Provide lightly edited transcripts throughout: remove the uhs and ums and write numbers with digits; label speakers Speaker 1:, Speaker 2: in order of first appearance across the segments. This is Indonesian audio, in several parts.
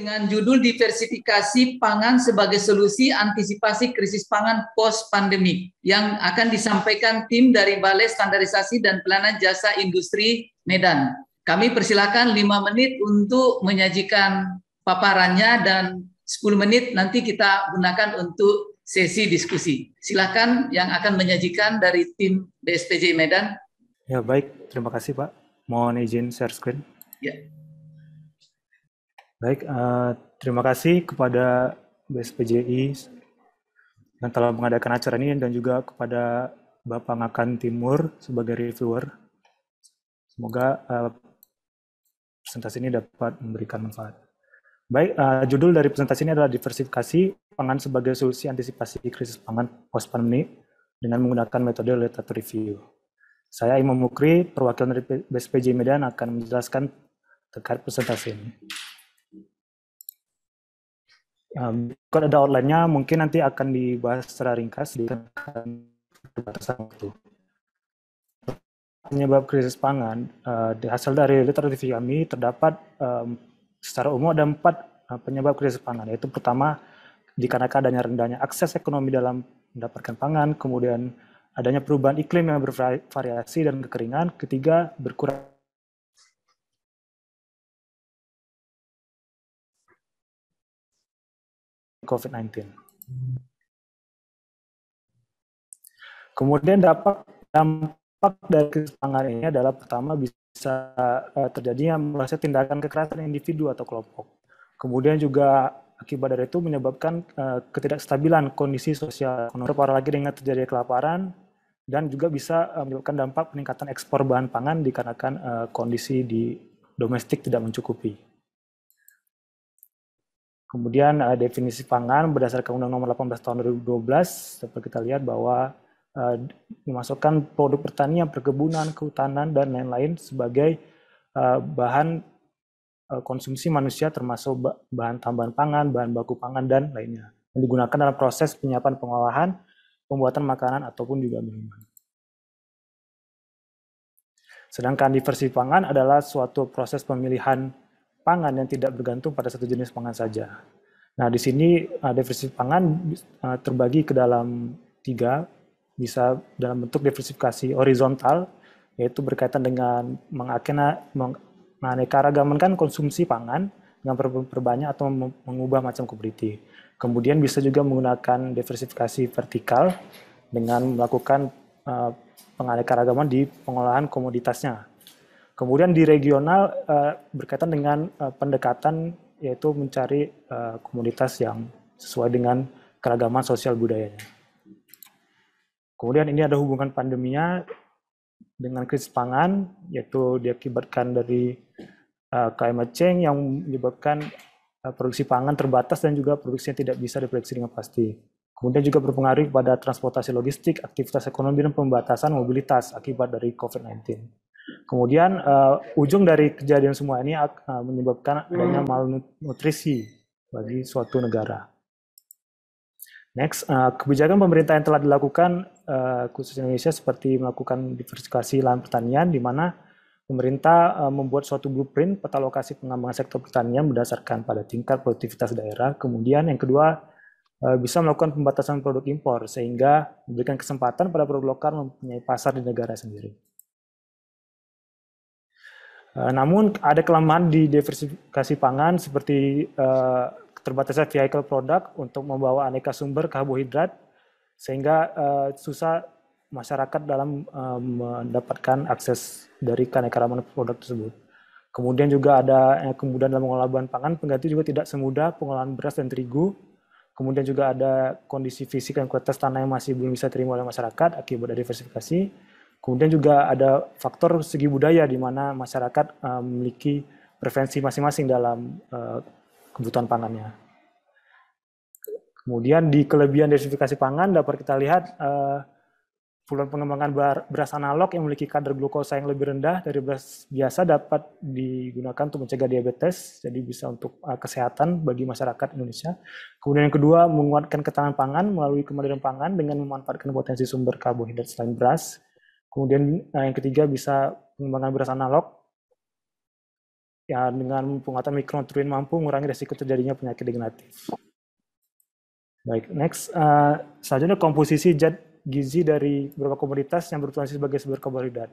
Speaker 1: dengan judul Diversifikasi Pangan sebagai Solusi Antisipasi Krisis Pangan Post-Pandemi yang akan disampaikan tim dari Balai Standarisasi dan Pelayanan Jasa Industri Medan. Kami persilakan 5 menit untuk menyajikan paparannya dan 10 menit nanti kita gunakan untuk sesi diskusi. Silakan yang akan menyajikan dari tim BSPJ Medan.
Speaker 2: Ya, baik. Terima kasih, Pak. Mohon izin share screen.
Speaker 1: Ya.
Speaker 2: Baik, terima kasih kepada BSPJI yang telah mengadakan acara ini dan juga kepada Bapak Ngakan Timur sebagai reviewer. Semoga presentasi ini dapat memberikan manfaat. Baik, judul dari presentasi ini adalah Diversifikasi Pangan sebagai Solusi Antisipasi Krisis Pangan Post-Pandemi dengan menggunakan metode literatur review. Saya Imam Mukri, perwakilan dari BSPJ Medan akan menjelaskan terkait presentasi ini. Kalau ada outline-nya, mungkin nanti akan dibahas secara ringkas di batasan waktu. Penyebab krisis pangan, hasil dari literatur review kami terdapat secara umum ada 4 penyebab krisis pangan, yaitu pertama, dikarenakan adanya rendahnya akses ekonomi dalam mendapatkan pangan, kemudian adanya perubahan iklim yang bervariasi dan kekeringan, ketiga, berkurang COVID-19. Kemudian dampak dari krisis pangan ini adalah pertama bisa terjadinya melalui tindakan kekerasan individu atau kelompok. Kemudian juga akibat dari itu menyebabkan ketidakstabilan kondisi sosial ekonomi, apalagi dengan terjadi kelaparan, dan juga bisa menyebabkan dampak peningkatan ekspor bahan pangan dikarenakan kondisi di domestik tidak mencukupi. Kemudian definisi pangan berdasarkan Undang-Undang Nomor 18 Tahun 2012 dapat kita lihat bahwa memasukkan produk pertanian, perkebunan, kehutanan dan lain-lain sebagai bahan konsumsi manusia termasuk bahan tambahan pangan, bahan baku pangan dan lainnya yang digunakan dalam proses penyiapan pengolahan, pembuatan makanan ataupun juga minuman. Sedangkan diversifikasi pangan adalah suatu proses pemilihan pangan yang tidak bergantung pada satu jenis pangan saja. Nah, di sini diversifikasi pangan terbagi ke dalam 3, bisa dalam bentuk diversifikasi horizontal, yaitu berkaitan dengan menganeka-ragamankan konsumsi pangan dengan perbanyak atau mengubah macam komoditi. Kemudian bisa juga menggunakan diversifikasi vertikal dengan melakukan penganeka-ragaman di pengolahan komoditasnya. Kemudian di regional berkaitan dengan pendekatan yaitu mencari komoditas yang sesuai dengan keragaman sosial budayanya. Kemudian ini ada hubungan pandeminya dengan krisis pangan, yaitu diakibatkan dari climate change yang menyebabkan produksi pangan terbatas dan juga produksinya tidak bisa diprediksi dengan pasti. Kemudian juga berpengaruh pada transportasi logistik, aktivitas ekonomi dan pembatasan mobilitas akibat dari COVID-19. Kemudian ujung dari kejadian semua ini menyebabkan adanya malnutrisi bagi suatu negara. Next, kebijakan pemerintah yang telah dilakukan khusus Indonesia seperti melakukan diversifikasi lahan pertanian, di mana pemerintah membuat suatu blueprint peta lokasi pengembangan sektor pertanian berdasarkan pada tingkat produktivitas daerah. Kemudian yang kedua, bisa melakukan pembatasan produk impor sehingga memberikan kesempatan pada produk lokal mempunyai pasar di negara sendiri. Namun ada kelemahan di diversifikasi pangan seperti terbatasnya vehicle product untuk membawa aneka sumber karbohidrat sehingga susah masyarakat dalam mendapatkan akses dari keanekaragaman produk tersebut. Kemudian juga ada kemudahan dalam mengolah bahan pangan pengganti juga tidak semudah pengolahan beras dan terigu. Kemudian juga ada kondisi fisik dan kualitas tanah yang masih belum bisa terima oleh masyarakat akibat dari diversifikasi. Kemudian juga ada faktor segi budaya di mana masyarakat memiliki preferensi masing-masing dalam kebutuhan pangannya. Kemudian di kelebihan diversifikasi pangan dapat kita lihat peluang pengembangan beras analog yang memiliki kadar glukosa yang lebih rendah dari beras biasa dapat digunakan untuk mencegah diabetes, jadi bisa untuk kesehatan bagi masyarakat Indonesia. Kemudian yang kedua, menguatkan ketahanan pangan melalui kemandirian pangan dengan memanfaatkan potensi sumber karbohidrat selain beras. Kemudian yang ketiga bisa pengembangan beras analog ya dengan penguatan mikronutrien mampu mengurangi risiko terjadinya penyakit degeneratif. Baik, next. Selanjutnya komposisi zat gizi dari beberapa komoditas yang berfungsi sebagai sumber karbohidrat.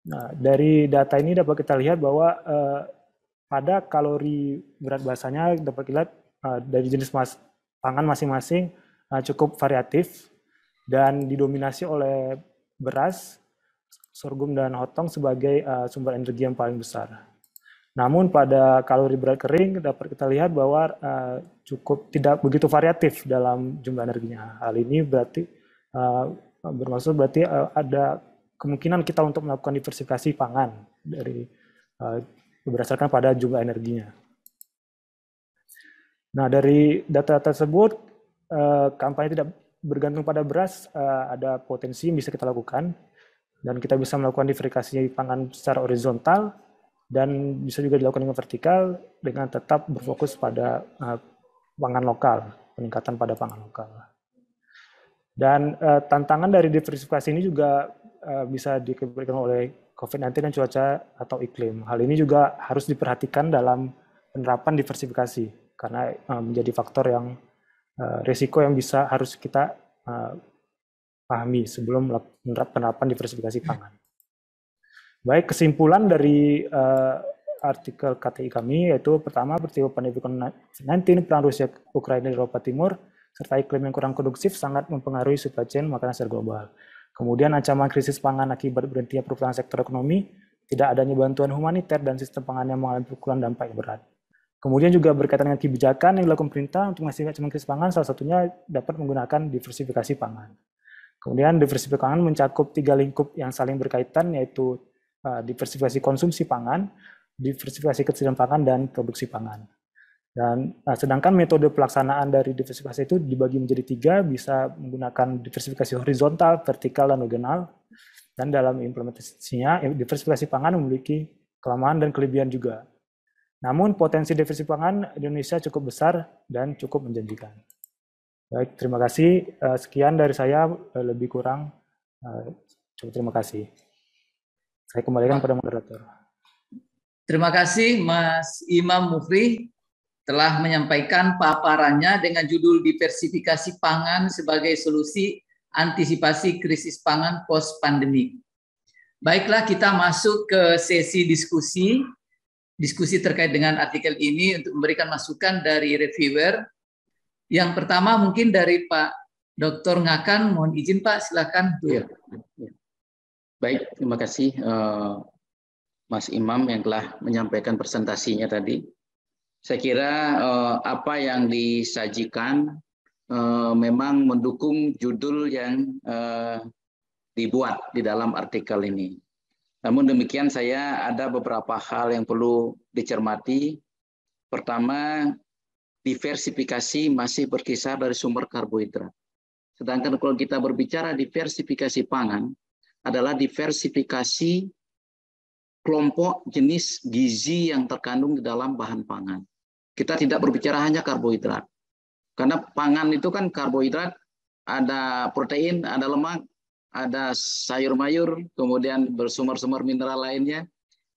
Speaker 2: Nah, dari data ini dapat kita lihat bahwa pada kalori berat basanya dapat kita lihat dari jenis pangan masing-masing cukup variatif dan didominasi oleh beras, sorghum, dan hotong sebagai sumber energi yang paling besar. Namun pada kalori berat kering dapat kita lihat bahwa cukup tidak begitu variatif dalam jumlah energinya. Hal ini berarti bermaksud berarti ada kemungkinan kita untuk melakukan diversifikasi pangan dari berdasarkan pada jumlah energinya. Nah, dari data tersebut, kampanye tidak bergantung pada beras, ada potensi yang bisa kita lakukan, dan kita bisa melakukan diversifikasi pangan secara horizontal, dan bisa juga dilakukan dengan vertikal, dengan tetap berfokus pada pangan lokal, peningkatan pada pangan lokal. Dan tantangan dari diversifikasi ini juga bisa diberikan oleh COVID-19 dan cuaca atau iklim. Hal ini juga harus diperhatikan dalam penerapan diversifikasi, karena menjadi faktor yang risiko yang harus kita pahami sebelum penerapan diversifikasi pangan. Baik, kesimpulan dari artikel KTI kami yaitu pertama, peristiwa pandemi COVID-19, perang Rusia Ukraina di Eropa Timur, serta iklim yang kurang kondusif sangat mempengaruhi supply chain makanan secara global. Kemudian ancaman krisis pangan akibat berhentinya perubahan sektor ekonomi, tidak adanya bantuan humaniter, dan sistem pangan yang mengalami pukulan dampak yang berat. Kemudian juga berkaitan dengan kebijakan yang dilakukan pemerintah untuk mengatasi ancaman krisis pangan, salah satunya dapat menggunakan diversifikasi pangan. Kemudian diversifikasi pangan mencakup 3 lingkup yang saling berkaitan, yaitu diversifikasi konsumsi pangan, diversifikasi ketersediaan pangan, dan produksi pangan. Dan sedangkan metode pelaksanaan dari diversifikasi itu dibagi menjadi 3, bisa menggunakan diversifikasi horizontal, vertikal, dan regional. Dan dalam implementasinya, diversifikasi pangan memiliki kelemahan dan kelebihan juga. Namun potensi diversifikasi pangan Indonesia cukup besar dan cukup menjanjikan. Baik, terima kasih. Sekian dari saya, lebih kurang. Terima kasih. Saya kembalikan pada moderator.
Speaker 1: Terima kasih Mas Imam Mufri telah menyampaikan paparannya dengan judul diversifikasi pangan sebagai solusi antisipasi krisis pangan post-pandemi. Baiklah, kita masuk ke sesi diskusi terkait dengan artikel ini untuk memberikan masukan dari reviewer. Yang pertama mungkin dari Pak Dr. Ngakan, mohon izin Pak, silakan.
Speaker 3: Ya. Baik, terima kasih Mas Imam yang telah menyampaikan presentasinya tadi. Saya kira apa yang disajikan memang mendukung judul yang dibuat di dalam artikel ini. Namun demikian saya ada beberapa hal yang perlu dicermati. Pertama, diversifikasi masih berkisar dari sumber karbohidrat. Sedangkan kalau kita berbicara diversifikasi pangan, adalah diversifikasi kelompok jenis gizi yang terkandung di dalam bahan pangan. Kita tidak berbicara hanya karbohidrat. Karena pangan itu kan karbohidrat, ada protein, ada lemak, ada sayur-mayur, kemudian bersumber-sumber mineral lainnya.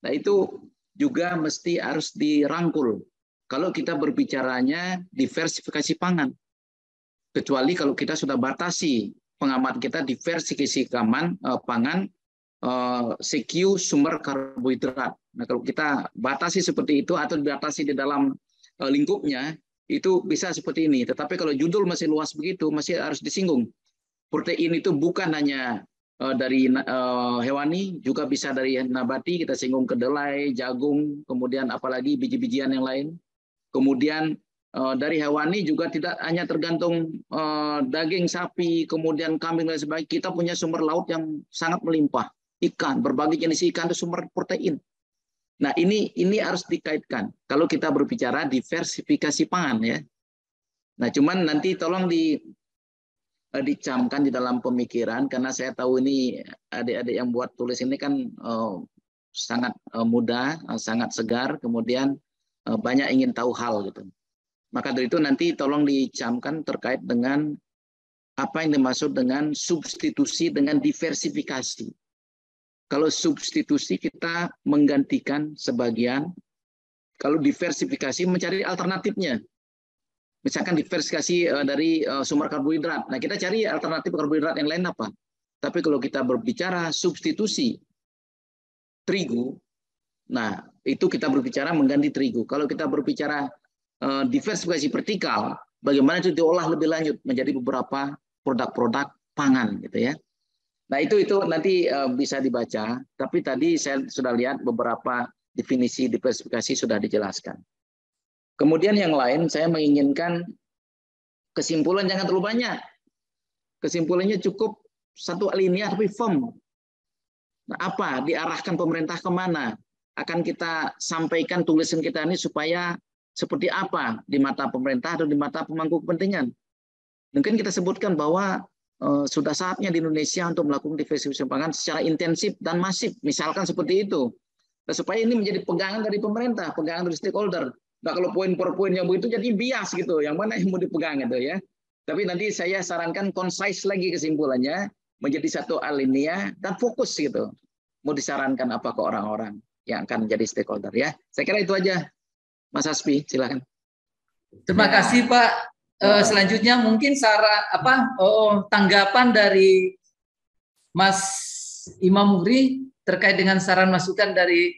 Speaker 3: Nah itu juga mesti harus dirangkul. Kalau kita berbicaranya diversifikasi pangan. Kecuali kalau kita sudah batasi pengamat kita diversifikasi pangan, CQ sumber karbohidrat. Nah, kalau kita batasi seperti itu atau dibatasi di dalam lingkupnya, itu bisa seperti ini. Tetapi kalau judul masih luas begitu, masih harus disinggung. Protein itu bukan hanya dari hewani, juga bisa dari nabati, kita singgung kedelai, jagung, kemudian apalagi biji-bijian yang lain. Kemudian dari hewani juga tidak hanya tergantung daging sapi, kemudian kambing dan sebagainya. Kita punya sumber laut yang sangat melimpah. Ikan, berbagai jenis ikan itu sumber protein. Nah, ini harus dikaitkan kalau kita berbicara diversifikasi pangan ya. Nah, cuman nanti tolong dicamkan di dalam pemikiran, karena saya tahu ini adik-adik yang buat tulis ini kan sangat muda, sangat segar, kemudian banyak ingin tahu hal gitu. Maka dari itu nanti tolong dicamkan terkait dengan apa yang dimaksud dengan substitusi dengan diversifikasi. Kalau substitusi kita menggantikan sebagian Kalau diversifikasi mencari alternatifnya. Misalkan diversifikasi dari sumber karbohidrat. Nah, kita cari alternatif karbohidrat yang lain apa? Tapi kalau kita berbicara substitusi terigu, nah itu kita berbicara mengganti terigu. Kalau kita berbicara diversifikasi vertikal, bagaimana itu diolah lebih lanjut menjadi beberapa produk-produk pangan, gitu ya. Nah itu nanti bisa dibaca. Tapi tadi saya sudah lihat beberapa definisi diversifikasi sudah dijelaskan. Kemudian yang lain, saya menginginkan kesimpulan jangan terlalu banyak. Kesimpulannya cukup satu alinea tapi firm. Nah, apa? Diarahkan pemerintah kemana? Akan kita sampaikan tulisan kita ini supaya seperti apa di mata pemerintah atau di mata pemangku kepentingan. Mungkin kita sebutkan bahwa sudah saatnya di Indonesia untuk melakukan diversifikasi pangan secara intensif dan masif. Misalkan seperti itu. Nah, supaya ini menjadi pegangan dari pemerintah, pegangan dari stakeholder. Nah, kalau poin per poin yang begitu jadi bias gitu, yang mana yang mau dipegang gitu ya. Tapi nanti saya sarankan concise lagi kesimpulannya, menjadi satu alinea dan fokus gitu. Mau disarankan apa ke orang-orang yang akan menjadi stakeholder ya. Saya kira itu aja, Mas Hasbi, silakan.
Speaker 1: Terima kasih Pak. Selanjutnya mungkin tanggapan dari Mas Imam Muhri terkait dengan saran masukan dari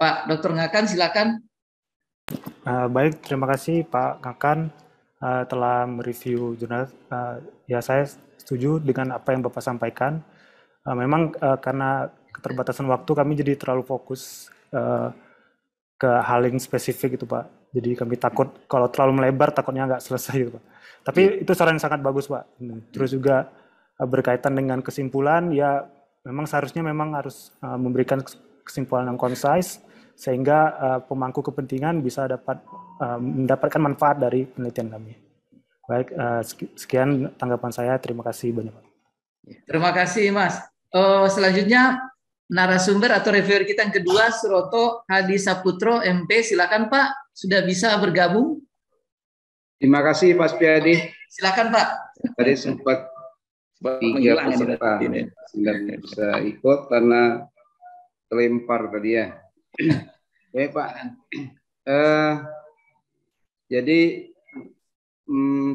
Speaker 1: Pak Dr. Ngakan, silakan.
Speaker 2: Baik, terima kasih Pak Ngakan telah mereview jurnal. Ya, saya setuju dengan apa yang Bapak sampaikan. Memang karena keterbatasan waktu kami jadi terlalu fokus ke hal yang spesifik itu Pak. Jadi kami takut kalau terlalu melebar takutnya nggak selesai gitu Pak. Tapi itu saran yang sangat bagus Pak. Terus juga berkaitan dengan kesimpulan, ya memang seharusnya harus memberikan kesimpulan yang concise sehingga pemangku kepentingan bisa mendapatkan manfaat dari penelitian kami. Baik, sekian tanggapan saya. Terima kasih banyak Pak.
Speaker 1: Terima kasih Mas. Selanjutnya narasumber atau reviewer kita yang kedua, Suroto Hadi Saputro, MP. Silakan Pak, sudah bisa bergabung.
Speaker 4: Terima kasih Pak Spiadi.
Speaker 1: Silakan Pak.
Speaker 4: Tadi sempat 3 peserta tidak bisa ikut karena terlempar tadi ya. Baik Pak. Jadi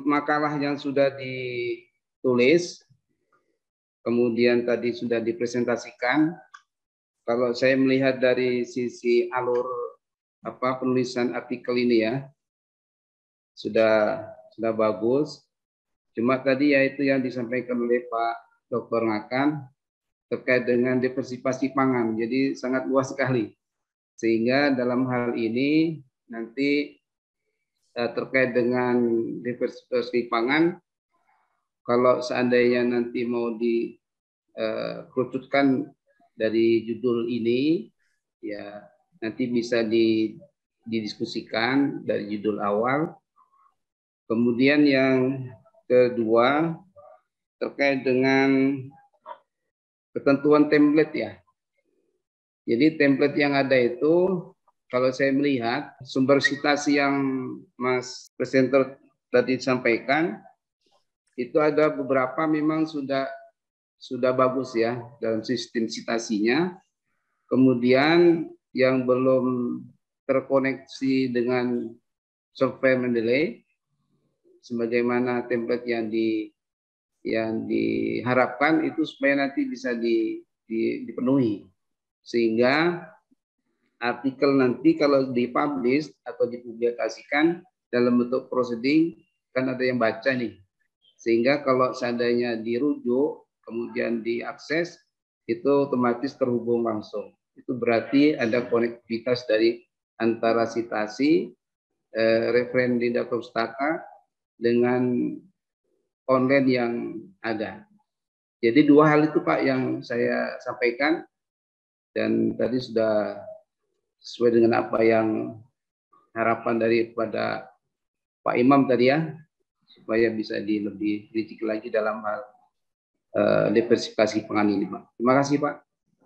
Speaker 4: makalah yang sudah ditulis, kemudian tadi sudah dipresentasikan. Kalau saya melihat dari sisi alur penulisan artikel ini ya, sudah bagus. Cuma tadi yaitu yang disampaikan oleh Pak Dr. Ngakan terkait dengan diversifikasi pangan. Jadi sangat luas sekali. Sehingga dalam hal ini nanti terkait dengan diversifikasi pangan, kalau seandainya nanti mau dikerucutkan dari judul ini, ya nanti bisa didiskusikan dari judul awal. Kemudian yang kedua terkait dengan ketentuan template ya. Jadi template yang ada itu, kalau saya melihat sumber citasi yang Mas presenter tadi sampaikan, itu ada beberapa memang sudah bagus ya dalam sistem citasinya. Kemudian yang belum terkoneksi dengan software Mendeley, sebagaimana template yang diharapkan itu supaya nanti bisa dipenuhi. Sehingga artikel nanti kalau dipublish atau dipublikasikan dalam bentuk proceeding kan ada yang baca nih. Sehingga kalau seandainya dirujuk kemudian diakses itu otomatis terhubung langsung. Itu berarti ada konektivitas dari antara citasi referen di data pustaka dengan online yang ada. Jadi 2 hal itu Pak yang saya sampaikan. Dan tadi sudah sesuai dengan apa yang harapan daripada Pak Imam tadi ya, supaya bisa lebih rinci lagi dalam hal diversifikasi pangan ini Pak. Terima kasih Pak.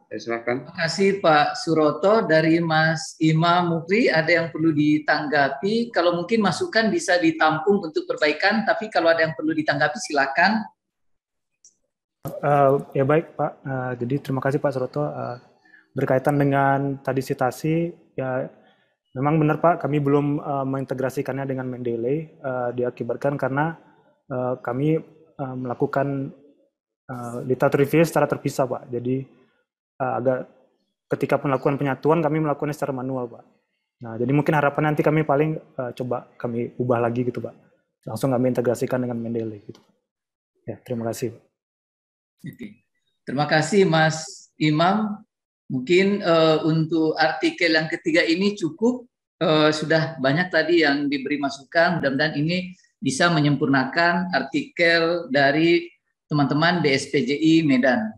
Speaker 4: Saya silakan.
Speaker 1: Terima kasih Pak Suroto. Dari Mas Imam Muhri, ada yang perlu ditanggapi? Kalau mungkin masukan bisa ditampung untuk perbaikan, tapi kalau ada yang perlu ditanggapi silakan.
Speaker 2: Ya baik Pak. Jadi terima kasih Pak Suroto. Berkaitan dengan tadi citasi, ya Memang benar Pak, kami belum mengintegrasikannya dengan Mendeley, diakibatkan karena kami melakukan literatur review secara terpisah Pak. Jadi agak ketika melakukan penyatuan kami melakukannya secara manual Pak. Nah, jadi mungkin harapan nanti kami paling coba kami ubah lagi gitu Pak. Langsung kami integrasikan dengan Mendeley gitu. Ya, terima kasih.
Speaker 1: Oke. Terima kasih Mas Imam. Mungkin untuk artikel yang ketiga ini cukup, sudah banyak tadi yang diberi masukan, mudah-mudahan ini bisa menyempurnakan artikel dari teman-teman BSPJI Medan.